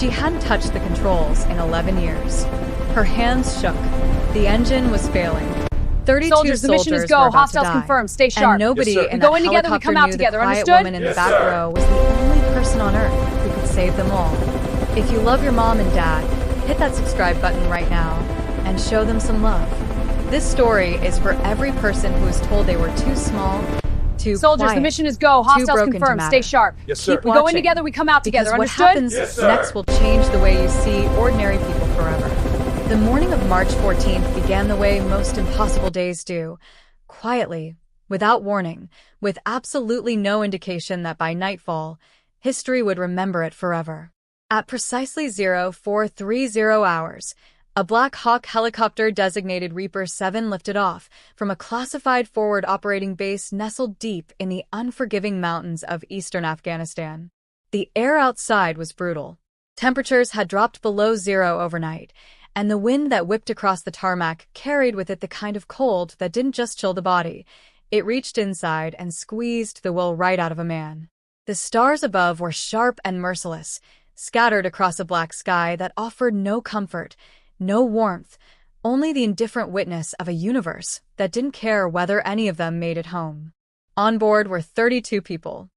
She hadn't touched the controls in 11 years. Her hands shook. The engine was failing. 32 soldiers, the mission is go. were about Hostiles to die. confirmed. Stay sharp. And nobody Yes, sir. in We go that in together, we helicopter come out knew together, the quiet understood? woman in the Yes, back sir. row was the only person on Earth who could save them all. If you love your mom and dad, hit that subscribe button right now and show them some love. This story is for every person who was told they were too small, too Soldiers, quiet, the mission is go. too Hostiles broken to confirmed. matter. Stay sharp. Yes, sir. Keep We go in watching, together, we come out together, because what understood? happens Yes, sir. next will change the way you see ordinary people forever. The morning of March 14th began the way most impossible days do. Quietly, without warning, with absolutely no indication that by nightfall, history would remember it forever. At precisely 0430 hours, a Black Hawk helicopter designated Reaper 7 lifted off from a classified forward operating base nestled deep in the unforgiving mountains of eastern Afghanistan. The air outside was brutal. Temperatures had dropped below zero overnight, and the wind that whipped across the tarmac carried with it the kind of cold that didn't just chill the body. It reached inside and squeezed the will right out of a man. The stars above were sharp and merciless, scattered across a black sky that offered no comfort, no warmth, only the indifferent witness of a universe that didn't care whether any of them made it home. On board were 32 people.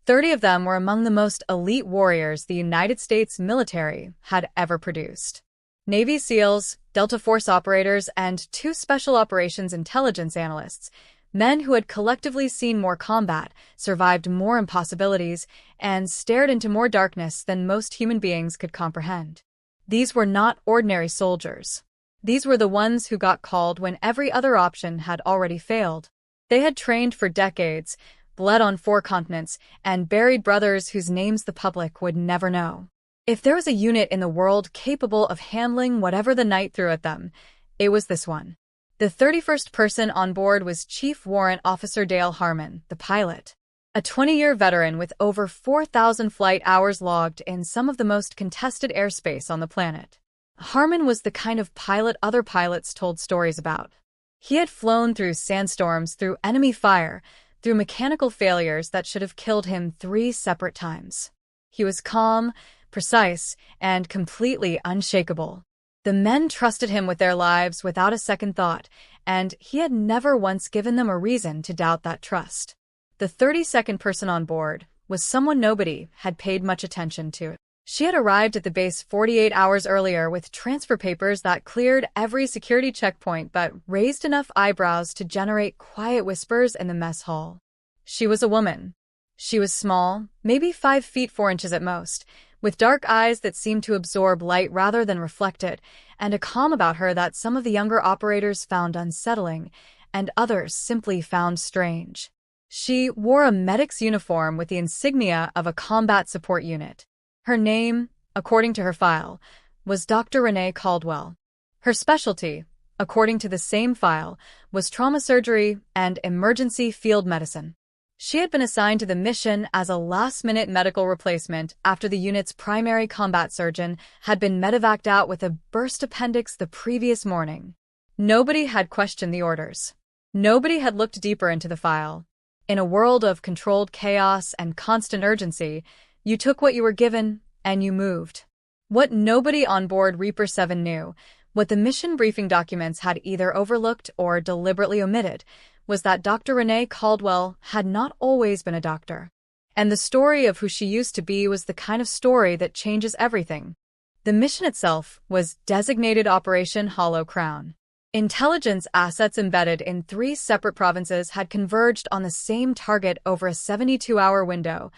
30 of them were among the most elite warriors the United States military had ever produced. Navy SEALs, Delta Force operators, and 2 Special Operations Intelligence analysts, men who had collectively seen more combat, survived more impossibilities, and stared into more darkness than most human beings could comprehend. These were not ordinary soldiers. These were the ones who got called when every other option had already failed. They had trained for decades, bled on 4 continents, and buried brothers whose names the public would never know. If there was a unit in the world capable of handling whatever the night threw at them, it was this one. The 31st person on board was Chief Warrant Officer Dale Harmon, the pilot. A 20-year veteran with over 4,000 flight hours logged in some of the most contested airspace on the planet. Harmon was the kind of pilot other pilots told stories about. He had flown through sandstorms, through enemy fire, through mechanical failures that should have killed him 3 separate times. He was calm, precise, and completely unshakable. The men trusted him with their lives without a second thought, and he had never once given them a reason to doubt that trust. The 32nd person on board was someone nobody had paid much attention to. She had arrived at the base 48 hours earlier with transfer papers that cleared every security checkpoint but raised enough eyebrows to generate quiet whispers in the mess hall. She was a woman. She was small, maybe 5 feet 4 inches at most, with dark eyes that seemed to absorb light rather than reflect it, and a calm about her that some of the younger operators found unsettling, and others simply found strange. She wore a medic's uniform with the insignia of a combat support unit. Her name, according to her file, was Dr. Renee Caldwell. Her specialty, according to the same file, was trauma surgery and emergency field medicine. She had been assigned to the mission as a last-minute medical replacement after the unit's primary combat surgeon had been medevaced out with a burst appendix the previous morning. Nobody had questioned the orders. Nobody had looked deeper into the file. In a world of controlled chaos and constant urgency, you took what you were given and you moved. What nobody on board Reaper 7 knew, what the mission briefing documents had either overlooked or deliberately omitted, was that Dr. Renee Caldwell had not always been a doctor. And the story of who she used to be was the kind of story that changes everything. The mission itself was designated Operation Hollow Crown. Intelligence assets embedded in 3 separate provinces had converged on the same target over a 72-hour window,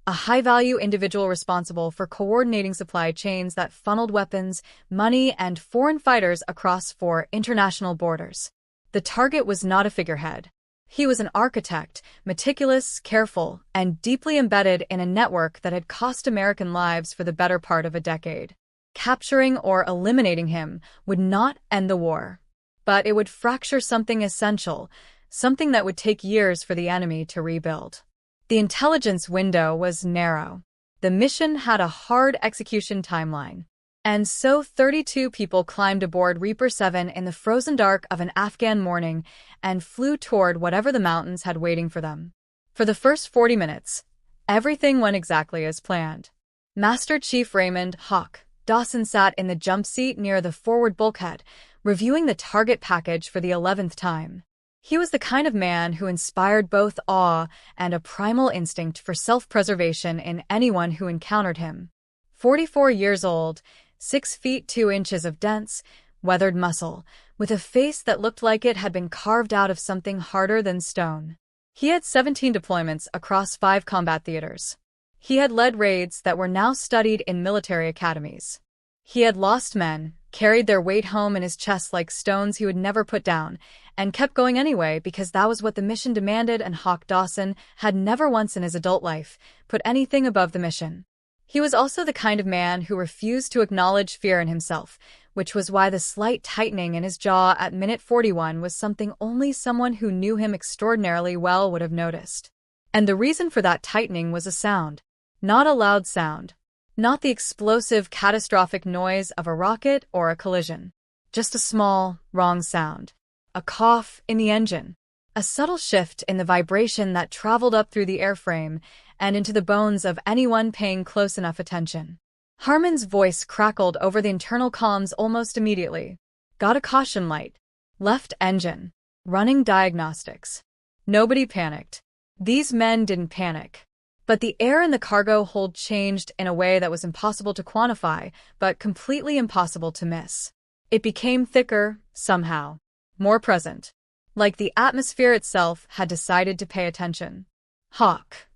a high-value individual responsible for coordinating supply chains that funneled weapons, money, and foreign fighters across 4 international borders. The target was not a figurehead. He was an architect, meticulous, careful, and deeply embedded in a network that had cost American lives for the better part of a decade. Capturing or eliminating him would not end the war. But it would fracture something essential, something that would take years for the enemy to rebuild. The intelligence window was narrow. The mission had a hard execution timeline. And so 32 people climbed aboard Reaper 7 in the frozen dark of an Afghan morning and flew toward whatever the mountains had waiting for them. For the first 40 minutes, everything went exactly as planned. Master Chief Raymond Hawk Dawson sat in the jump seat near the forward bulkhead, reviewing the target package for the 11th time. He was the kind of man who inspired both awe and a primal instinct for self-preservation in anyone who encountered him. 44 years old, 6 feet 2 inches of dense, weathered muscle, with a face that looked like it had been carved out of something harder than stone. He had 17 deployments across 5 combat theaters. He had led raids that were now studied in military academies. He had lost men, carried their weight home in his chest like stones he would never put down, and kept going anyway because that was what the mission demanded, and Hawk Dawson had never once in his adult life put anything above the mission. He was also the kind of man who refused to acknowledge fear in himself, which was why the slight tightening in his jaw at minute 41 was something only someone who knew him extraordinarily well would have noticed. And the reason for that tightening was a sound. Not a loud sound. Not the explosive, catastrophic noise of a rocket or a collision. Just a small, wrong sound. A cough in the engine. A subtle shift in the vibration that traveled up through the airframe and into the bones of anyone paying close enough attention. Harmon's voice crackled over the internal comms almost immediately. Got a caution light. Left engine. Running diagnostics. Nobody panicked. These men didn't panic. But the air in the cargo hold changed in a way that was impossible to quantify, but completely impossible to miss. It became thicker, somehow. More present. Like the atmosphere itself had decided to pay attention. Hawk.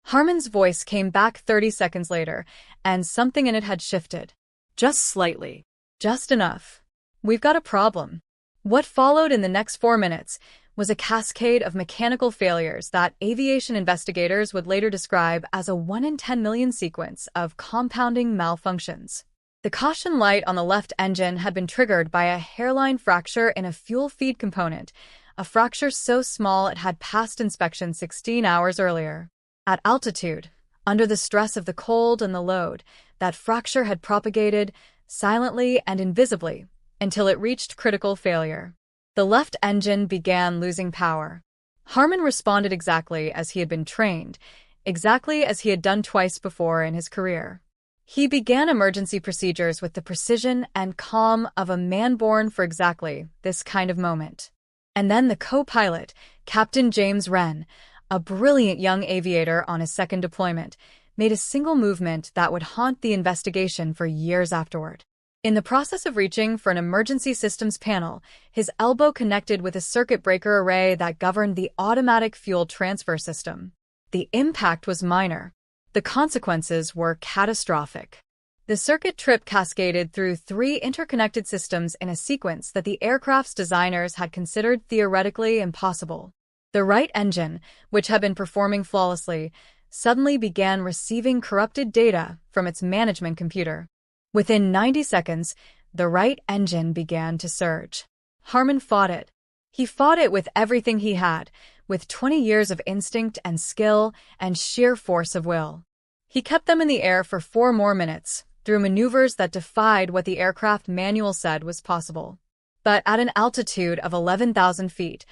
Harmon's voice came back 30 seconds later, and something in it had shifted. Just slightly. Just enough. We've got a problem. What followed in the next 4 minutes was a cascade of mechanical failures that aviation investigators would later describe as a 1 in 10 million sequence of compounding malfunctions. The caution light on the left engine had been triggered by a hairline fracture in a fuel feed component, a fracture so small it had passed inspection 16 hours earlier. At altitude, under the stress of the cold and the load, that fracture had propagated silently and invisibly until it reached critical failure. The left engine began losing power. Harmon responded exactly as he had been trained, exactly as he had done twice before in his career. He began emergency procedures with the precision and calm of a man born for exactly this kind of moment. And then the co-pilot, Captain James Wren, a brilliant young aviator on his second deployment, made a single movement that would haunt the investigation for years afterward. In the process of reaching for an emergency systems panel, his elbow connected with a circuit breaker array that governed the automatic fuel transfer system. The impact was minor. The consequences were catastrophic. The circuit trip cascaded through 3 interconnected systems in a sequence that the aircraft's designers had considered theoretically impossible. The right engine, which had been performing flawlessly, suddenly began receiving corrupted data from its management computer. Within 90 seconds, the right engine began to surge. Harmon fought it. He fought it with everything he had, with 20 years of instinct and skill and sheer force of will. He kept them in the air for 4 more minutes, through maneuvers that defied what the aircraft manual said was possible. But at an altitude of 11,000 feet,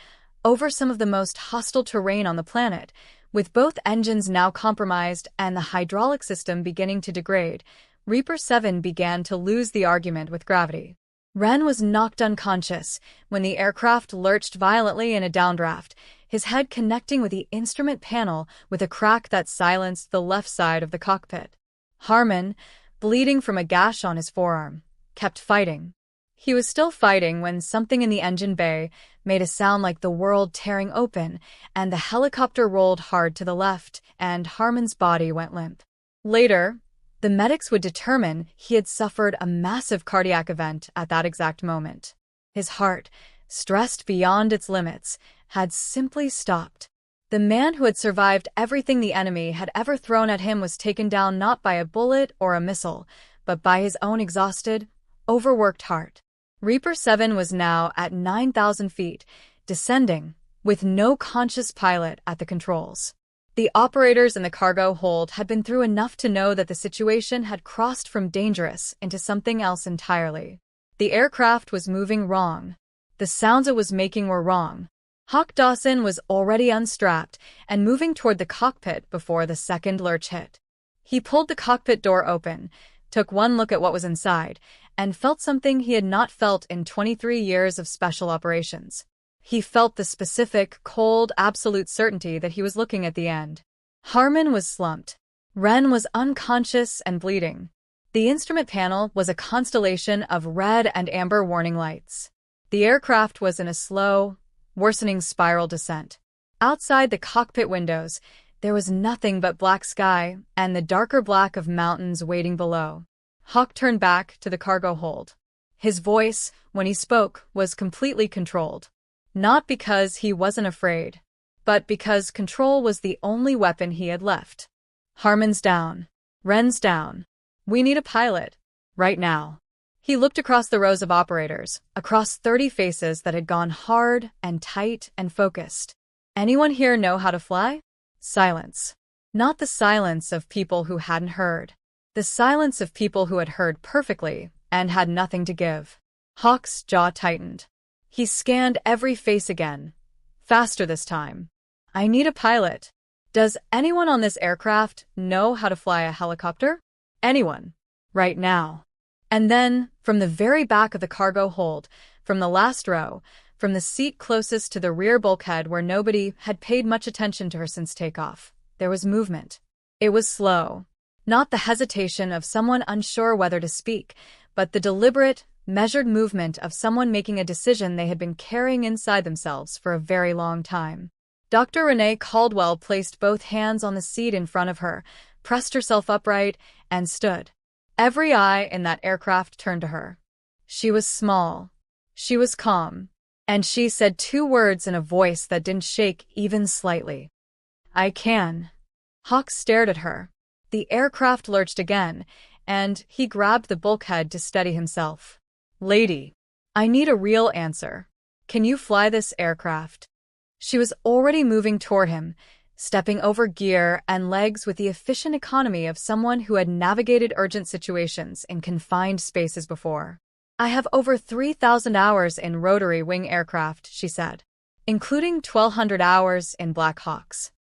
over some of the most hostile terrain on the planet, with both engines now compromised and the hydraulic system beginning to degrade, Reaper 7 began to lose the argument with gravity. Wren was knocked unconscious when the aircraft lurched violently in a downdraft, his head connecting with the instrument panel with a crack that silenced the left side of the cockpit. Harmon, bleeding from a gash on his forearm, kept fighting. He was still fighting when something in the engine bay made a sound like the world tearing open, and the helicopter rolled hard to the left, and Harmon's body went limp. Later, the medics would determine he had suffered a massive cardiac event at that exact moment. His heart, stressed beyond its limits, had simply stopped. The man who had survived everything the enemy had ever thrown at him was taken down not by a bullet or a missile, but by his own exhausted, overworked heart. Reaper 7 was now at 9,000 feet, descending, with no conscious pilot at the controls. The operators in the cargo hold had been through enough to know that the situation had crossed from dangerous into something else entirely. The aircraft was moving wrong. The sounds it was making were wrong. Hawk Dawson was already unstrapped and moving toward the cockpit before the second lurch hit. He pulled the cockpit door open, took one look at what was inside, and felt something he had not felt in 23 years of special operations. He felt the specific, cold, absolute certainty that he was looking at the end. Harmon was slumped. Ren was unconscious and bleeding. The instrument panel was a constellation of red and amber warning lights. The aircraft was in a slow, worsening spiral descent. Outside the cockpit windows, there was nothing but black sky and the darker black of mountains waiting below. Hawk turned back to the cargo hold. His voice, when he spoke, was completely controlled. Not because he wasn't afraid, but because control was the only weapon he had left. Harmon's down. Ren's down. We need a pilot. Right now. He looked across the rows of operators, across 30 faces that had gone hard and tight and focused. Anyone here know how to fly? Silence. Not the silence of people who hadn't heard. The silence of people who had heard perfectly and had nothing to give. Hawk's jaw tightened. He scanned every face again. Faster this time. I need a pilot. Does anyone on this aircraft know how to fly a helicopter? Anyone. Right now. And then, from the very back of the cargo hold, from the last row, from the seat closest to the rear bulkhead where nobody had paid much attention to her since takeoff, there was movement. It was slow. Not the hesitation of someone unsure whether to speak, but the deliberate, measured movement of someone making a decision they had been carrying inside themselves for a very long time. Dr. Renee Caldwell placed both hands on the seat in front of her, pressed herself upright, and stood. Every eye in that aircraft turned to her. She was small. She was calm. And she said 2 words in a voice that didn't shake even slightly. I can. Hawk stared at her. The aircraft lurched again, and he grabbed the bulkhead to steady himself. Lady, I need a real answer. Can you fly this aircraft? She was already moving toward him, stepping over gear and legs with the efficient economy of someone who had navigated urgent situations in confined spaces before. I have over 3,000 hours in rotary wing aircraft, she said, including 1,200 hours in Black Hawks.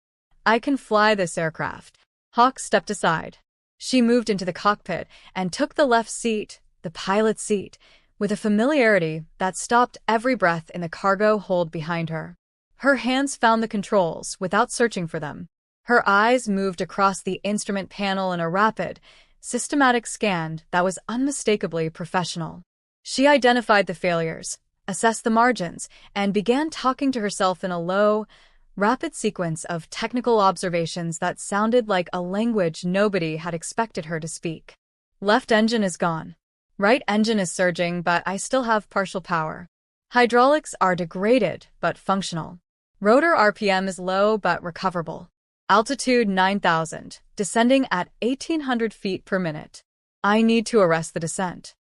I can fly this aircraft. Hawk stepped aside. She moved into the cockpit and took the left seat, the pilot's seat, with a familiarity that stopped every breath in the cargo hold behind her. Her hands found the controls without searching for them. Her eyes moved across the instrument panel in a rapid, systematic scan that was unmistakably professional. She identified the failures, assessed the margins, and began talking to herself in a low, rapid sequence of technical observations that sounded like a language nobody had expected her to speak. Left engine is gone. Right engine is surging, but I still have partial power. Hydraulics are degraded, but functional. Rotor RPM is low but recoverable. Altitude 9,000, descending at 1,800 feet per minute. I need to arrest the descent.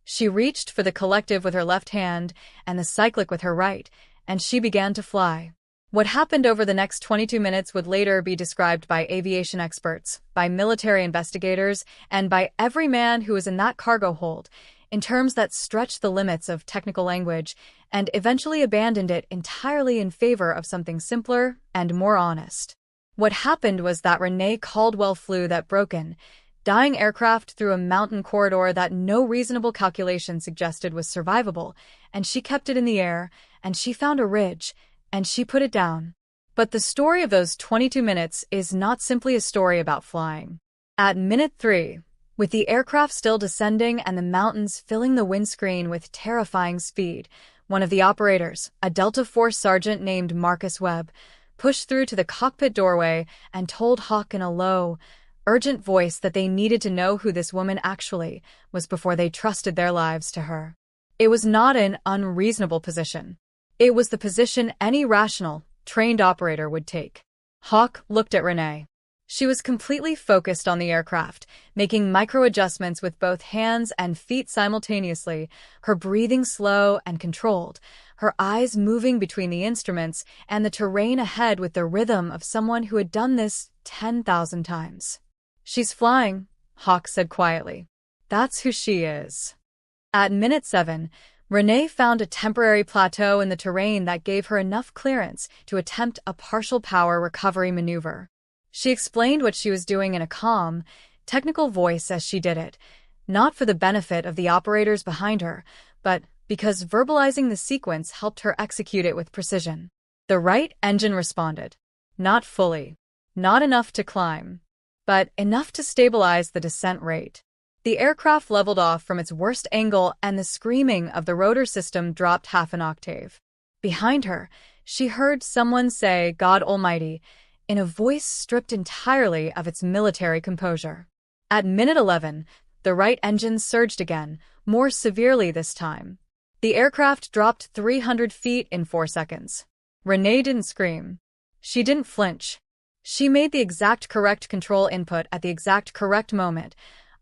She reached for the collective with her left hand and the cyclic with her right, and she began to fly. What happened over the next 22 minutes would later be described by aviation experts, by military investigators, and by every man who was in that cargo hold, in terms that stretched the limits of technical language and eventually abandoned it entirely in favor of something simpler and more honest. What happened was that Renee Caldwell flew that broken, dying aircraft through a mountain corridor that no reasonable calculation suggested was survivable, and she kept it in the air, and she found a ridge, and she put it down. But the story of those 22 minutes is not simply a story about flying. At minute 3, with the aircraft still descending and the mountains filling the windscreen with terrifying speed, one of the operators, a Delta Force sergeant named Marcus Webb, pushed through to the cockpit doorway and told Hawk in a low, urgent voice that they needed to know who this woman actually was before they trusted their lives to her. It was not an unreasonable position. It was the position any rational, trained operator would take. Hawk looked at Renee. She was completely focused on the aircraft, making micro-adjustments with both hands and feet simultaneously, her breathing slow and controlled, her eyes moving between the instruments and the terrain ahead with the rhythm of someone who had done this 10,000 times. She's flying, Hawk said quietly. That's who she is. At minute 7, Renee found a temporary plateau in the terrain that gave her enough clearance to attempt a partial power recovery maneuver. She explained what she was doing in a calm, technical voice as she did it, not for the benefit of the operators behind her, but because verbalizing the sequence helped her execute it with precision. The right engine responded. Not fully. Not enough to climb. But enough to stabilize the descent rate. The aircraft leveled off from its worst angle and the screaming of the rotor system dropped half an octave. Behind her, she heard someone say, "God Almighty," in a voice stripped entirely of its military composure. At minute 11, the right engine surged again, more severely this time. The aircraft dropped 300 feet in 4 seconds. Renee didn't scream. She didn't flinch. She made the exact correct control input at the exact correct moment,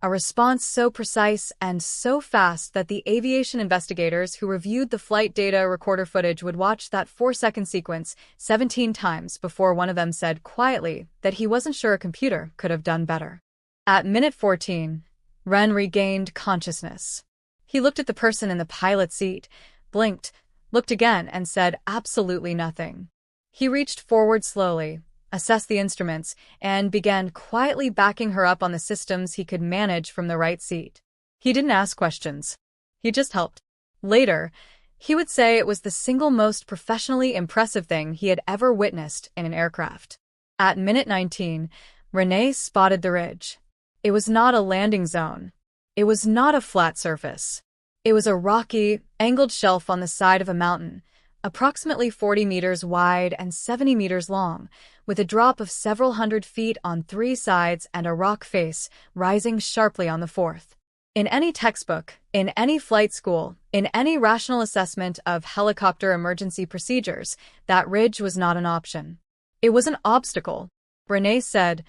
a response so precise and so fast that the aviation investigators who reviewed the flight data recorder footage would watch that 4-second sequence 17 times before one of them said quietly that he wasn't sure a computer could have done better. At minute 14, Ren regained consciousness. He looked at the person in the pilot's seat, blinked, looked again, and said absolutely nothing. He reached forward slowly, assessed the instruments, and began quietly backing her up on the systems he could manage from the right seat. He didn't ask questions. He just helped. Later, he would say it was the single most professionally impressive thing he had ever witnessed in an aircraft. At minute 19, Renee spotted the ridge. It was not a landing zone. It was not a flat surface. It was a rocky, angled shelf on the side of a mountain, approximately 40 meters wide and 70 meters long, with a drop of several hundred feet on 3 sides and a rock face rising sharply on the 4th. In any textbook, in any flight school, in any rational assessment of helicopter emergency procedures, that ridge was not an option. It was an obstacle. Renee said,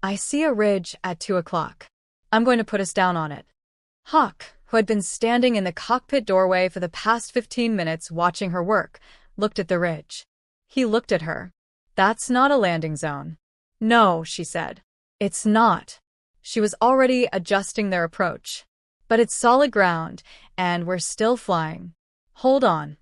"I see a ridge at 2 o'clock. I'm going to put us down on it." Hawk, who had been standing in the cockpit doorway for the past 15 minutes watching her work, looked at the ridge. He looked at her. "That's not a landing zone." "No," she said. "It's not." She was already adjusting their approach. "But it's solid ground, and we're still flying. Hold on."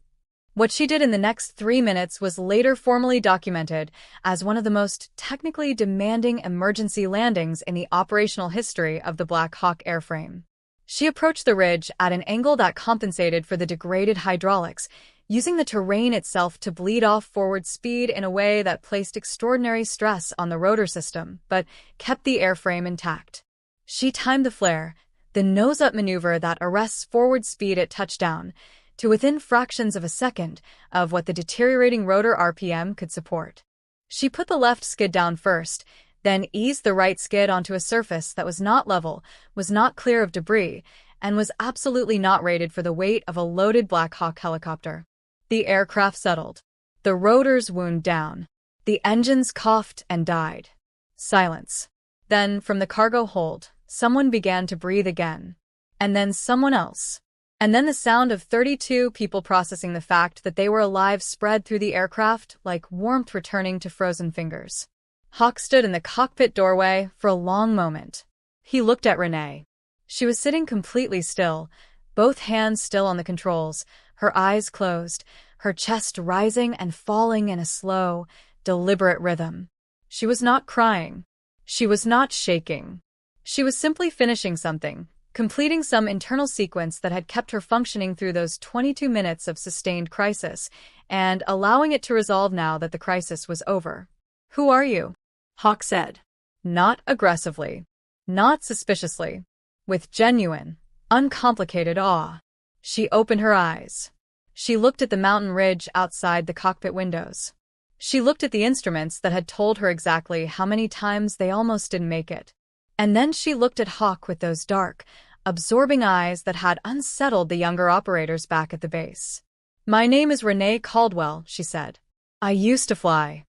What she did in the next 3 minutes was later formally documented as one of the most technically demanding emergency landings in the operational history of the Black Hawk airframe. She approached the ridge at an angle that compensated for the degraded hydraulics, using the terrain itself to bleed off forward speed in a way that placed extraordinary stress on the rotor system, but kept the airframe intact. She timed the flare, the nose-up maneuver that arrests forward speed at touchdown, to within fractions of a second of what the deteriorating rotor RPM could support. She put the left skid down first, then eased the right skid onto a surface that was not level, was not clear of debris, and was absolutely not rated for the weight of a loaded Black Hawk helicopter. The aircraft settled. The rotors wound down. The engines coughed and died. Silence. Then, from the cargo hold, someone began to breathe again. And then someone else. And then the sound of 32 people processing the fact that they were alive spread through the aircraft like warmth returning to frozen fingers. Hawk stood in the cockpit doorway for a long moment. He looked at Renee. She was sitting completely still, both hands still on the controls, her eyes closed, her chest rising and falling in a slow, deliberate rhythm. She was not crying. She was not shaking. She was simply finishing something, completing some internal sequence that had kept her functioning through those 22 minutes of sustained crisis, and allowing it to resolve now that the crisis was over. "Who are you?" Hawk said. Not aggressively. Not suspiciously. With genuine, uncomplicated awe. She opened her eyes. She looked at the mountain ridge outside the cockpit windows. She looked at the instruments that had told her exactly how many times they almost didn't make it. And then she looked at Hawk with those dark, absorbing eyes that had unsettled the younger operators back at the base. "My name is Renee Caldwell," she said. "I used to fly."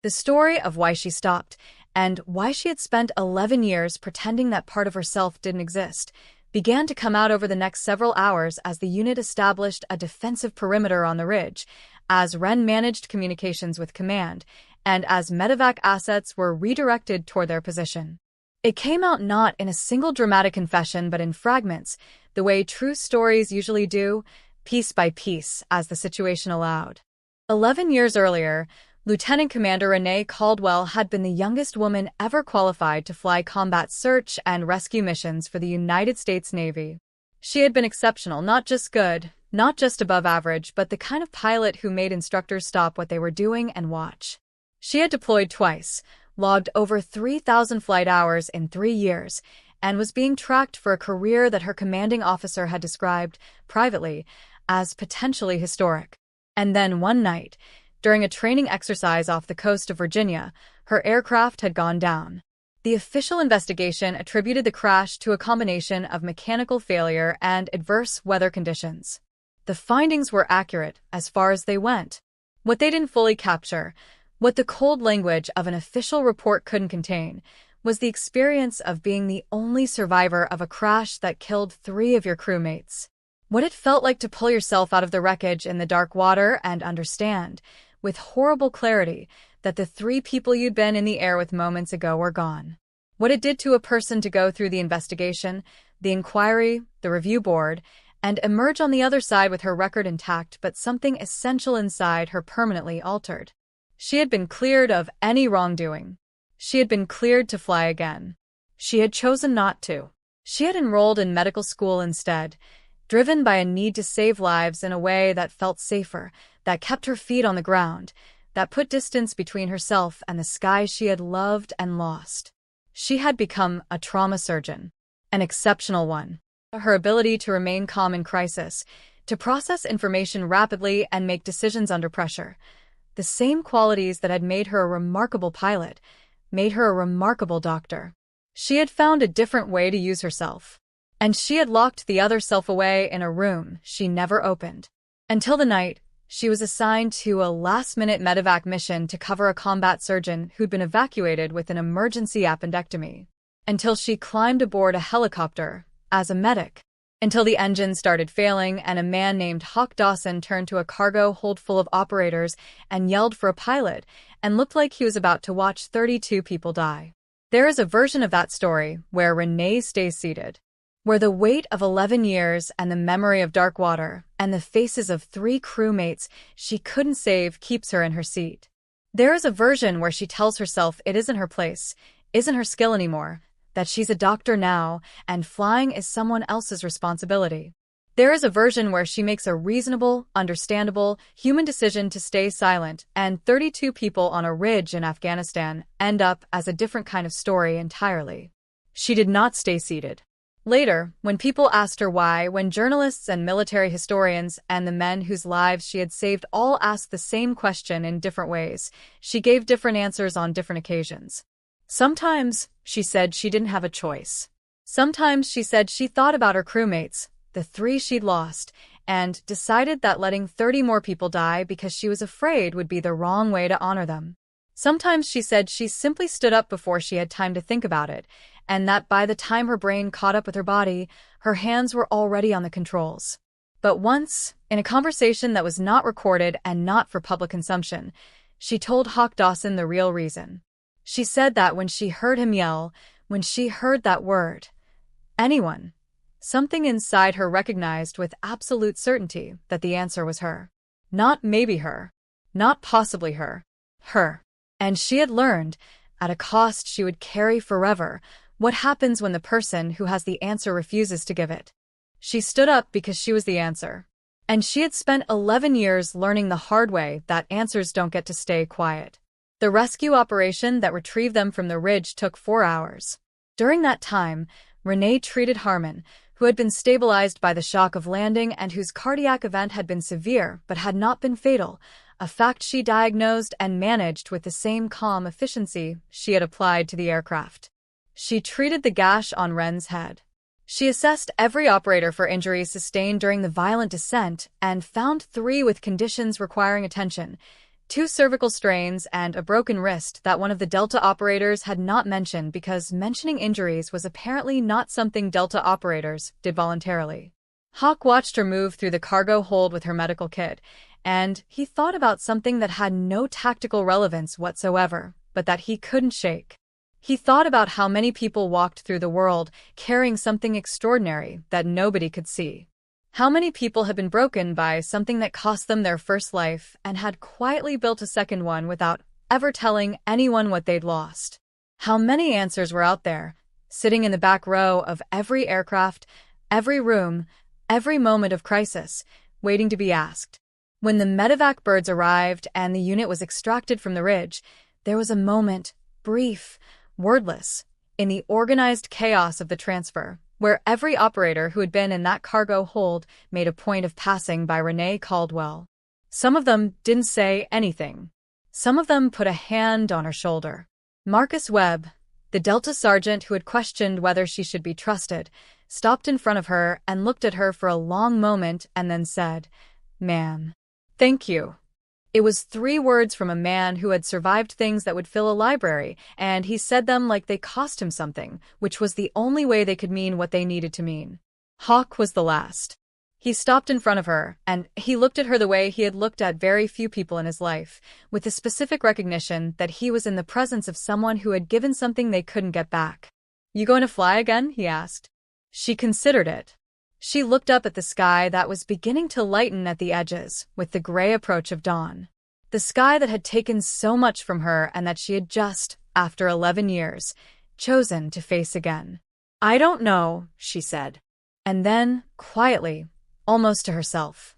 The story of why she stopped, and why she had spent 11 years pretending that part of herself didn't exist, began to come out over the next several hours as the unit established a defensive perimeter on the ridge, as Ren managed communications with command, and as medevac assets were redirected toward their position. It came out not in a single dramatic confession but in fragments, the way true stories usually do, piece by piece, as the situation allowed. 11 years earlier, Lieutenant Commander Renee Caldwell had been the youngest woman ever qualified to fly combat search and rescue missions for the United States Navy. She had been exceptional, not just good, not just above average, but the kind of pilot who made instructors stop what they were doing and watch. She had deployed twice, logged over 3,000 flight hours in 3 years, and was being tracked for a career that her commanding officer had described, privately, as potentially historic. And then one night, during a training exercise off the coast of Virginia, her aircraft had gone down. The official investigation attributed the crash to a combination of mechanical failure and adverse weather conditions. The findings were accurate as far as they went. What they didn't fully capture, what the cold language of an official report couldn't contain, was the experience of being the only survivor of a crash that killed 3 of your crewmates. What it felt like to pull yourself out of the wreckage in the dark water and understand, with horrible clarity, that the 3 people you'd been in the air with moments ago were gone. What it did to a person to go through the investigation, the inquiry, the review board, and emerge on the other side with her record intact but something essential inside her permanently altered. She had been cleared of any wrongdoing. She had been cleared to fly again. She had chosen not to. She had enrolled in medical school instead, driven by a need to save lives in a way that felt safer, that kept her feet on the ground, that put distance between herself and the sky she had loved and lost. She had become a trauma surgeon, an exceptional one. Her ability to remain calm in crisis, to process information rapidly and make decisions under pressure, the same qualities that had made her a remarkable pilot, made her a remarkable doctor. She had found a different way to use herself, and she had locked the other self away in a room she never opened. Until the night she was assigned to a last-minute medevac mission to cover a combat surgeon who'd been evacuated with an emergency appendectomy. Until she climbed aboard a helicopter as a medic. Until the engine started failing and a man named Hawk Dawson turned to a cargo hold full of operators and yelled for a pilot and looked like he was about to watch 32 people die. There is a version of that story where Renee stays seated, where the weight of 11 years and the memory of dark water and the faces of 3 crewmates she couldn't save keeps her in her seat. There is a version where she tells herself it isn't her place, isn't her skill anymore, that she's a doctor now and flying is someone else's responsibility. There is a version where she makes a reasonable, understandable, human decision to stay silent, and 32 people on a ridge in Afghanistan end up as a different kind of story entirely. She did not stay seated. Later, when people asked her why, when journalists and military historians and the men whose lives she had saved all asked the same question in different ways, she gave different answers on different occasions. Sometimes, she said she didn't have a choice. Sometimes she said she thought about her crewmates, the 3 she'd lost, and decided that letting 30 more people die because she was afraid would be the wrong way to honor them. Sometimes she said she simply stood up before she had time to think about it, and that by the time her brain caught up with her body, her hands were already on the controls. But once, in a conversation that was not recorded and not for public consumption, she told Hawk Dawson the real reason. She said that when she heard him yell, when she heard that word, anyone, something inside her recognized with absolute certainty that the answer was her. Not maybe her. Not possibly her. Her. And she had learned, at a cost she would carry forever, what happens when the person who has the answer refuses to give it. She stood up because she was the answer. And she had spent 11 years learning the hard way that answers don't get to stay quiet. The rescue operation that retrieved them from the ridge took 4 hours. During that time, Renee treated Harmon, who had been stabilized by the shock of landing and whose cardiac event had been severe but had not been fatal, a fact she diagnosed and managed with the same calm efficiency she had applied to the aircraft. She treated the gash on Ren's head. She assessed every operator for injuries sustained during the violent descent and found 3 with conditions requiring attention, 2 cervical strains and a broken wrist that one of the Delta operators had not mentioned because mentioning injuries was apparently not something Delta operators did voluntarily. Hawk watched her move through the cargo hold with her medical kit, and he thought about something that had no tactical relevance whatsoever, but that he couldn't shake. He thought about how many people walked through the world carrying something extraordinary that nobody could see. How many people had been broken by something that cost them their first life and had quietly built a second one without ever telling anyone what they'd lost? How many answers were out there, sitting in the back row of every aircraft, every room, every moment of crisis, waiting to be asked? When the medevac birds arrived and the unit was extracted from the ridge, there was a moment, brief, wordless, in the organized chaos of the transfer, where every operator who had been in that cargo hold made a point of passing by Renee Caldwell. Some of them didn't say anything. Some of them put a hand on her shoulder. Marcus Webb, the Delta sergeant who had questioned whether she should be trusted, stopped in front of her and looked at her for a long moment and then said, "Ma'am, thank you." It was 3 words from a man who had survived things that would fill a library, and he said them like they cost him something, which was the only way they could mean what they needed to mean. Hawk was the last. He stopped in front of her, and he looked at her the way he had looked at very few people in his life, with the specific recognition that he was in the presence of someone who had given something they couldn't get back. "You going to fly again?" he asked. She considered it. She looked up at the sky that was beginning to lighten at the edges with the gray approach of dawn. The sky that had taken so much from her and that she had just, after 11 years, chosen to face again. "I don't know," she said. And then, quietly, almost to herself,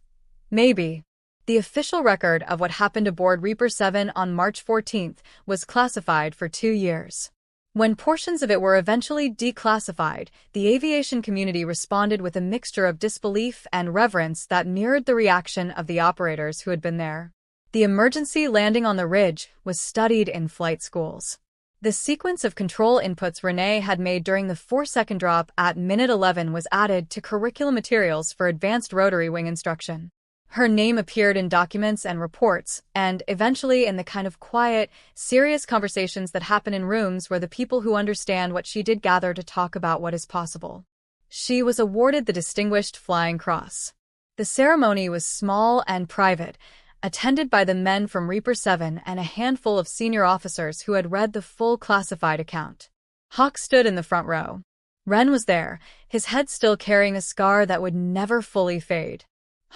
"Maybe." The official record of what happened aboard Reaper 7 on March 14th was classified for 2 years. When portions of it were eventually declassified, the aviation community responded with a mixture of disbelief and reverence that mirrored the reaction of the operators who had been there. The emergency landing on the ridge was studied in flight schools. The sequence of control inputs Renee had made during the 4-second drop at minute 11 was added to curriculum materials for advanced rotary wing instruction. Her name appeared in documents and reports, and eventually in the kind of quiet, serious conversations that happen in rooms where the people who understand what she did gather to talk about what is possible. She was awarded the Distinguished Flying Cross. The ceremony was small and private, attended by the men from Reaper 7 and a handful of senior officers who had read the full classified account. Hawk stood in the front row. Ren was there, his head still carrying a scar that would never fully fade.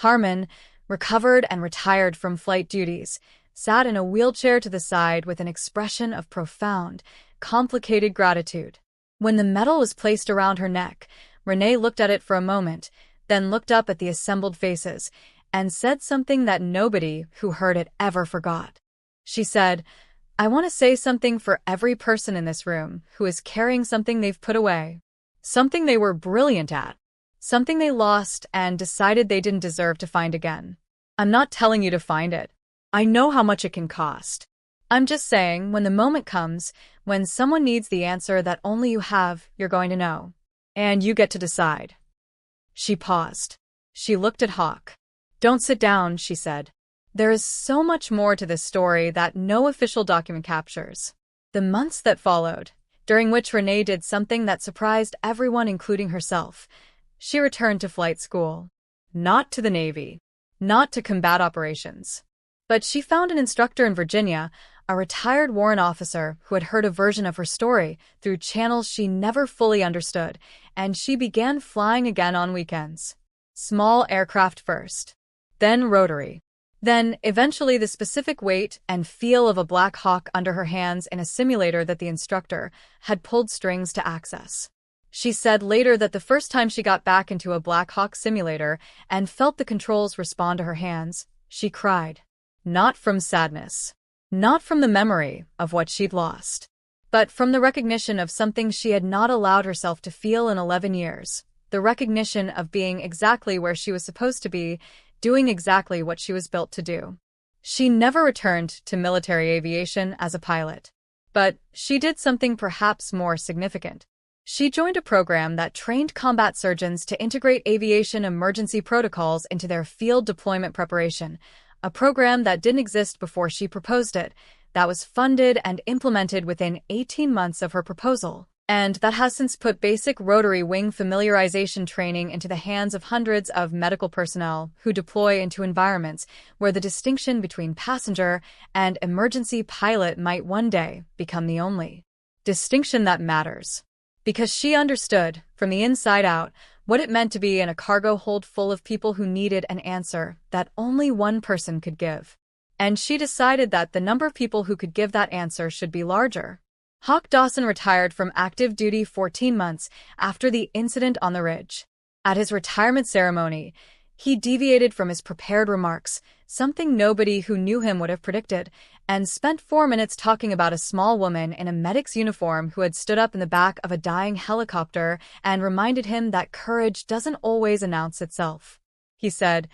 Harmon, recovered and retired from flight duties, sat in a wheelchair to the side with an expression of profound, complicated gratitude. When the medal was placed around her neck, Renee looked at it for a moment, then looked up at the assembled faces, and said something that nobody who heard it ever forgot. She said, "I want to say something for every person in this room who is carrying something they've put away, something they were brilliant at, something they lost and decided they didn't deserve to find again. I'm not telling you to find it. I know how much it can cost. I'm just saying when the moment comes, when someone needs the answer that only you have, you're going to know. And you get to decide." She paused. She looked at Hawk. "Don't sit down," she said. "There is so much more to this story that no official document captures." The months that followed, during which Renee did something that surprised everyone including herself, she returned to flight school. Not to the Navy. Not to combat operations. But she found an instructor in Virginia, a retired warrant officer who had heard a version of her story through channels she never fully understood, and she began flying again on weekends. Small aircraft first. Then rotary. Then, eventually, the specific weight and feel of a Black Hawk under her hands in a simulator that the instructor had pulled strings to access. She said later that the first time she got back into a Black Hawk simulator and felt the controls respond to her hands, she cried. Not from sadness. Not from the memory of what she'd lost. But from the recognition of something she had not allowed herself to feel in 11 years. The recognition of being exactly where she was supposed to be, doing exactly what she was built to do. She never returned to military aviation as a pilot. But she did something perhaps more significant. She joined a program that trained combat surgeons to integrate aviation emergency protocols into their field deployment preparation, a program that didn't exist before she proposed it, that was funded and implemented within 18 months of her proposal, and that has since put basic rotary wing familiarization training into the hands of hundreds of medical personnel who deploy into environments where the distinction between passenger and emergency pilot might one day become the only distinction that matters. Because she understood, from the inside out, what it meant to be in a cargo hold full of people who needed an answer that only one person could give. And she decided that the number of people who could give that answer should be larger. Hawk Dawson retired from active duty 14 months after the incident on the ridge. At his retirement ceremony, he deviated from his prepared remarks, something nobody who knew him would have predicted, and spent 4 minutes talking about a small woman in a medic's uniform who had stood up in the back of a dying helicopter and reminded him that courage doesn't always announce itself. He said,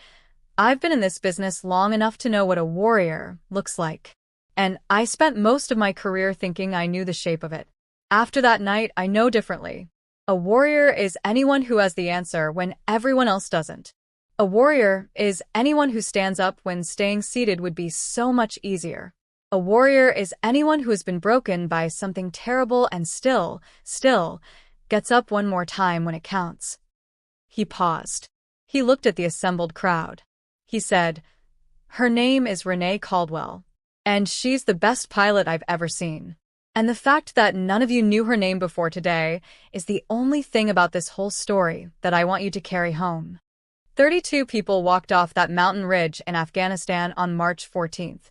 "I've been in this business long enough to know what a warrior looks like. And I spent most of my career thinking I knew the shape of it. After that night, I know differently. A warrior is anyone who has the answer when everyone else doesn't. A warrior is anyone who stands up when staying seated would be so much easier. A warrior is anyone who has been broken by something terrible and still, gets up one more time when it counts." He paused. He looked at the assembled crowd. He said, "Her name is Renee Caldwell. And she's the best pilot I've ever seen. And the fact that none of you knew her name before today is the only thing about this whole story that I want you to carry home." 32 people walked off that mountain ridge in Afghanistan on March 14th.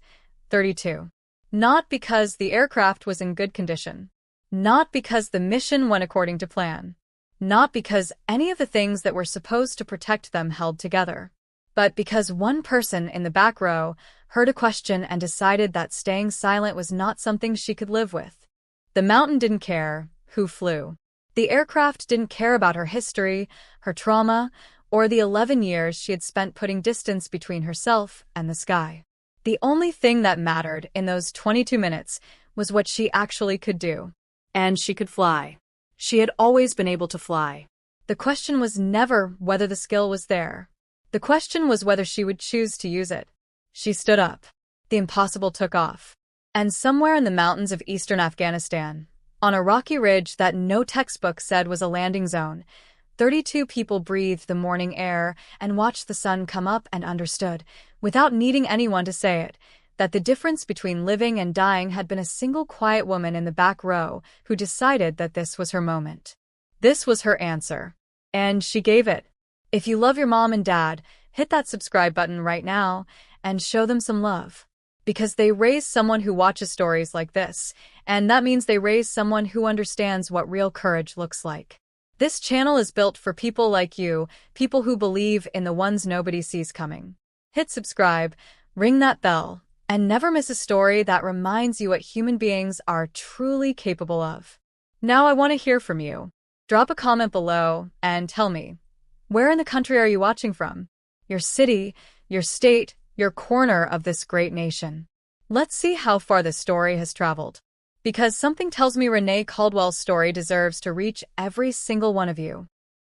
32. Not because the aircraft was in good condition. Not because the mission went according to plan. Not because any of the things that were supposed to protect them held together. But because one person in the back row heard a question and decided that staying silent was not something she could live with. The mountain didn't care who flew. The aircraft didn't care about her history, her trauma, or the 11 years she had spent putting distance between herself and the sky. The only thing that mattered in those 22 minutes was what she actually could do. And she could fly. She had always been able to fly. The question was never whether the skill was there. The question was whether she would choose to use it. She stood up. The impossible took off. And somewhere in the mountains of eastern Afghanistan, on a rocky ridge that no textbook said was a landing zone, 32 people breathed the morning air and watched the sun come up and understood, without needing anyone to say it, that the difference between living and dying had been a single quiet woman in the back row who decided that this was her moment. This was her answer. And she gave it. If you love your mom and dad, hit that subscribe button right now and show them some love. Because they raise someone who watches stories like this, and that means they raise someone who understands what real courage looks like. This channel is built for people like you, people who believe in the ones nobody sees coming. Hit subscribe, ring that bell, and never miss a story that reminds you what human beings are truly capable of. Now I want to hear from you. Drop a comment below and tell me, where in the country are you watching from? Your city, your state, your corner of this great nation. Let's see how far this story has traveled. Because something tells me Renee Caldwell's story deserves to reach every single one of you.